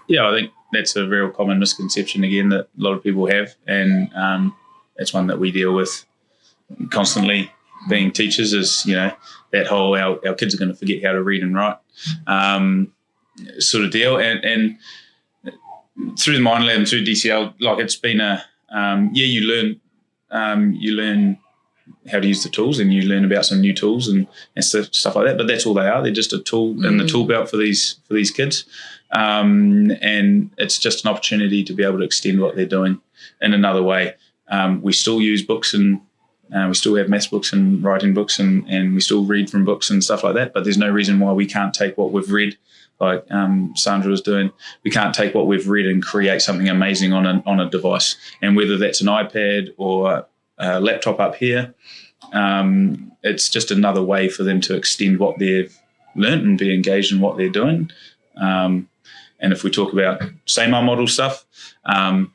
Yeah, I think that's a real common misconception again that a lot of people have, and it's one that we deal with constantly. Being teachers is that whole our kids are going to forget how to read and write sort of deal, and through the Mind Lab and through DCL, like it's been you learn how to use the tools, and you learn about some new tools and stuff like that. But that's all they are. They're just a tool in the tool belt for these kids, and it's just an opportunity to be able to extend what they're doing in another way. We still use books, and we still have maths books and writing books, and we still read from books and stuff like that. But there's no reason why we can't take what we've read, like Sandra was doing. We can't take what we've read and create something amazing on a device. And whether that's an iPad or a laptop up here, it's just another way for them to extend what they've learnt and be engaged in what they're doing. And if we talk about SAMAR model stuff, the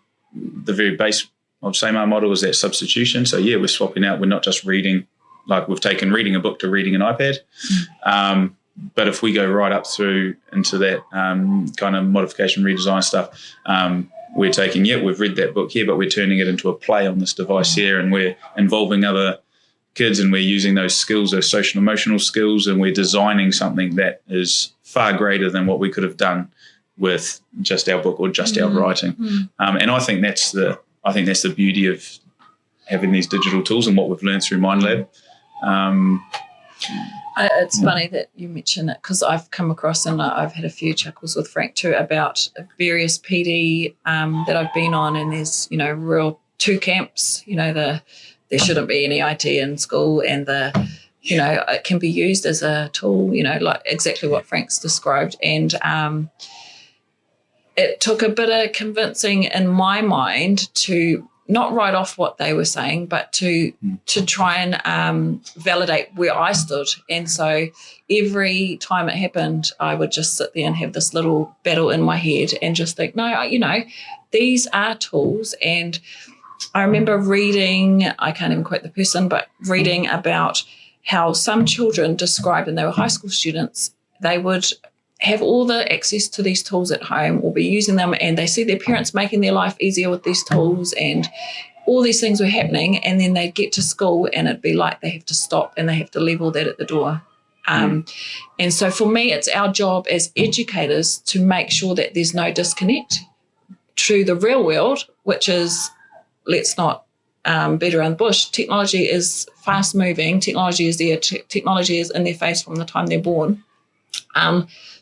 very base of SAMAR model is that substitution. So yeah, we're swapping out. We're not just reading, like we've taken reading a book to reading an iPad. But if we go right up through into that kind of modification, redesign stuff, we're taking, we've read that book here, but we're turning it into a play on this device here, and we're involving other kids, and we're using those skills, those social emotional skills, and we're designing something that is far greater than what we could have done with just our book or just our writing. And I think that's the beauty of having these digital tools and what we've learned through Mind Lab. It's funny that you mention it, because I've come across, and I've had a few chuckles with Frank too, about various PD that I've been on, and there's, real two camps, there shouldn't be any IT in school, and it can be used as a tool, like exactly what Frank's described. And it took a bit of convincing in my mind to not write off what they were saying, but to try and validate where I stood. And so every time it happened, I would just sit there and have this little battle in my head and just think, no, these are tools. And I remember reading, I can't even quote the person, but reading about how some children described, and they were high school students, they would have all the access to these tools at home or be using them, and they see their parents making their life easier with these tools, and all these things were happening, and then they'd get to school and it'd be like they have to stop and they have to leave all that at the door. And so for me, it's our job as educators to make sure that there's no disconnect to the real world, which is, let's not beat around the bush. Technology is fast moving. Technology is there. Technology is in their face from the time they're born.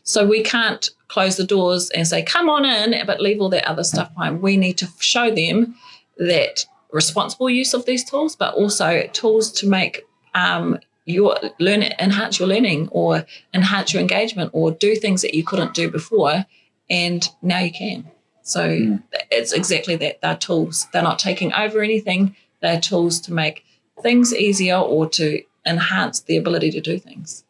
So we can't close the doors and say, come on in, but leave all that other stuff behind. We need to show them that responsible use of these tools, but also tools to make enhance your learning or enhance your engagement or do things that you couldn't do before, and now you can. So it's exactly that. They're tools. They're not taking over anything. They're tools to make things easier or to enhance the ability to do things.